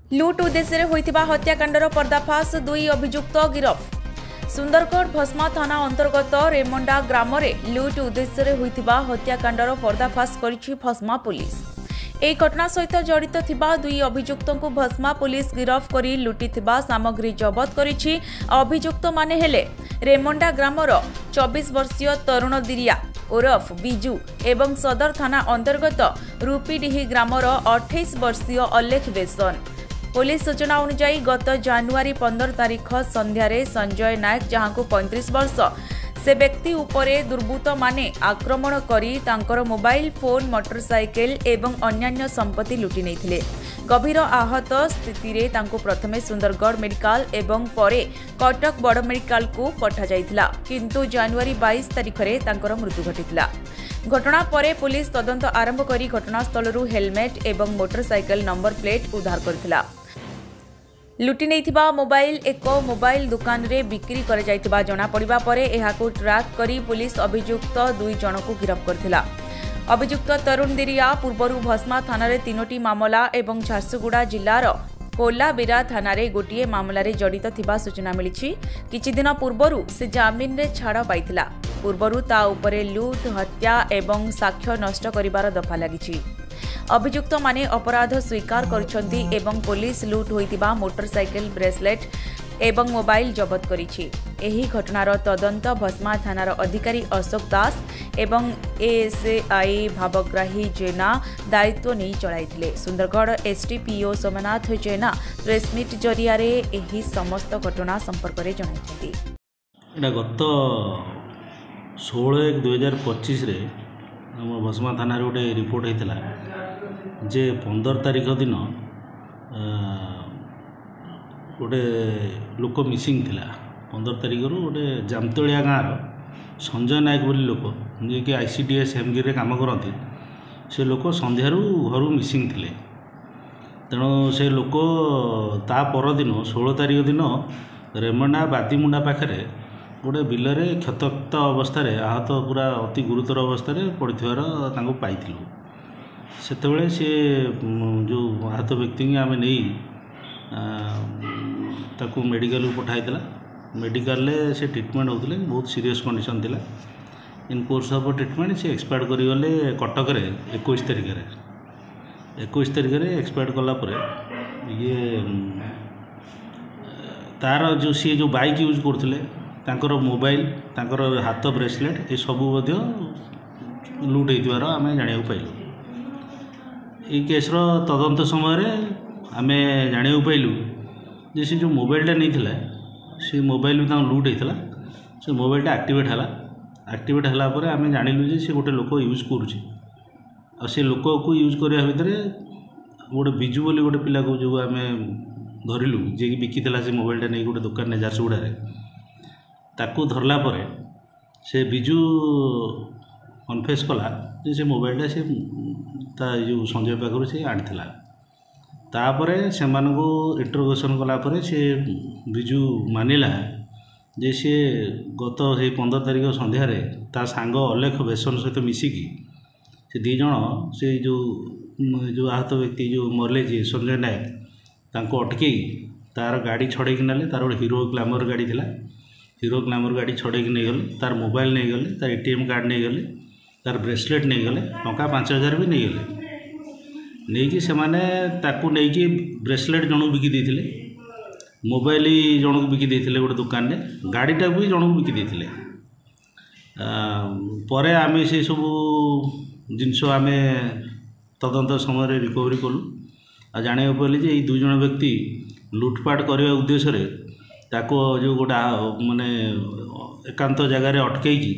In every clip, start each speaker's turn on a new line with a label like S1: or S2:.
S1: लुट उद्देश्य होइतिबा हत्याकांडर पर्दाफाश दुई अभियुक्त गिरफ। सुंदरगढ़ भस्मा थाना अंतर्गत रेमंडा ग्राम में लुट उद्देश्य होइतिबा हत्याकांडर पर्दाफाश करिछि भस्मा पुलिस। एक घटना सहित जड़ित थिबा दुई अभियुक्त को भस्मा पुलिस गिरफ करी लुटिथिबा सामग्री जबत करिछि। अभियुक्त माने हेले रेमंडा ग्रामर 24 वर्षीय तरुण दिरिया ओरफ बिजू एवं सदर थाना अंतर्गत रूपीडीही ग्रामर 28 वर्षीय अलेख बेसन। पुलिस सूचना अनुसार गत जानुआरी 15 तारीख संध्यारे संजय नायक जहां को 35 वर्ष से व्यक्ति उपरे दुर्बृत्त माने आक्रमण करी तांकर मोबाइल फोन मोटरसाइकेल एवं अन्यान्य संपत्ति लुटि नेथिले। गभीर आहत स्थिति रे तांको प्रथमे सुंदरगढ़ मेडिकल एवं परे कटक बड़ मेडिकल को पठा जाइथिला, किंतु जानुआरी 22 तारीख रे तांकर मृत्यु घटिथिला। घटना परे पुलिस तदंत आरंभ करी घटनास्थलरू हेलमेट एवं मोटरसाइकेल नंबर प्लेट उद्धार करथिला। लुटि नैथिबा मोबाइल एक मोबाइल दुकान रे बिक्री कर जाइथिबा जणा पड़िबा परे एहाकु ट्रैक करी पुलिस अभियुक्त दुई जन को गिरफ करथिला। अभियुक्त तरुण दिरिया पूर्वरु भस्मा थाना रे 3टी मामला एवं झारसुगुड़ा जिल्लार कोलाबिरा थाना रे गोटिए मामला रे जड़ित थिबा सूचना मिलिछि। किछि दिन पूर्वरु से जामिन रे छाड़ पाइथिला। पूर्वरु ता उपरे लूट हत्या एवं साक्ष्य नष्ट करिबार दफा लागिछि। अभियुक्त माने अपराध स्वीकार करछन्ती एवं पुलिस लूट होइतिबा मोटरसाइकेल ब्रेसलेट एवं मोबाइल जबत करिछि। एही घटनार तदंत भस्मा थानार अधिकारी अशोक दास एवं एएसआई भावग्राही जेना दायित्व नहीं चलाइथिले। सुंदरगढ़ एसडीपीओ सोमनाथ जेना प्रेसमिट जरिया रे एही समस्त घटना संपर्क रे जणाइछन्ती।
S2: एटा गत 16/1/2025 रे हम भस्मा थाना रे गोटे रिपोर्ट हेतिला जे 15 तारीख दिन गोटे लोक मिसिंग थिला। 15 तारीख रु गोटे जामतलिया गाँव संजय नायक बोली लोक जे कि आईसीडीएस हेमगिरी काम करती से लोक संध्यारू घर मिसिंग थिले। तेणु से लोक ता परदिन 16 तारीख दिन रेमंडा बादीमुंडा पाखे गोटे बिलरे क्षतक्त अवस्था आहत पूरा अति गुरुतर अवस्था पड़थार पाइलु। सेतेबेले से जो आहत व्यक्ति आम नहीं ताकू मेडिकल पठाइला। मेडिकल से ट्रीटमेंट होते बहुत सीरियस कंडीशन थिला। इन कोर्स ऑफ ट्रीटमेंट से एक्सपायर करिगले कटक रे 21 तारीख रे एक्सपायर कलापर ये तार जो सी जो बाइक यूज करते तांकर मोबाइल तांकर हाथ ब्रेसलेट ये सबू लुट होइतिबार आमे जानिया पाइलु। ये केसर तदंत समय आम जानिया पाइलु जे से जो मोबाइलटा नहीं थिला से मोबाइल भी लुट होता से मोबाइलटा एक्टिवेट हला पर आम जानिलु जे से गोटे लोक यूज करुच्ची आ से लोक को यूज करने भितर गोटे बिजू बोली गोटे पिला को जो आम धरिलु जे कि बिकिला से मोबाइलटा नहीं गोटे दुकान ने झारसुगुड़ा ताकू धरला पर से बिजू कन्फेस कला जे से मोबाइलटा से जो संजय पाखर से आनीला। तापर से इंटरोगेशन कलापर से बिजू मानिला जे से गत 15 तारीख संध्यार ता सांग अलेख बेसन सहित मिसिकी से दी जन से जो आहत व्यक्ति जो मरले जे संजय नायक तांको अटके तार गाड़ी छड़े नाले तार गोटे हीरो ग्लैमर गाड़ी थिला। हीरो ग्लैमर गाड़ी छड़े नहीं गले तार मोबाइल नहीं गले तार एटीएम कार्ड नहीं गले तार ब्रेसलेट नहीं गले टंका 5000 भी नहीं गले नहीं कि सेमाने ताकू नहीं कि ब्रेसलेट जनू बिकी देथिले मोबाइल जनू बिकी देथिले गोटे दुकान रे गाड़ीटा भी जनू बिकी देथिले। परे आमे से सब जिनस आम तदंत समय रिकवरी कलु आ जाना पड़े जे दुई जन व्यक्ति लुटपाट करने उद्देश्य ताको जो गोटा माने एकांत जगार अटकई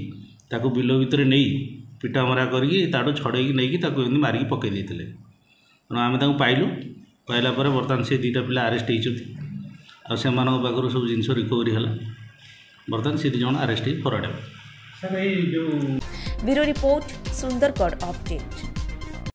S2: ताको बिल भितर नहीं पिटामरा करके ताठू छड़े नहीं ताको मारिकी पकई देते। तेणु आम पाइलु पाइला बर्तमान से 2टा पिला आरेस्ट होती पाखर सब जिन रिकवरी है। बर्तमान से 2 जन arrest fraud.
S1: Bureau report Sundargarh update.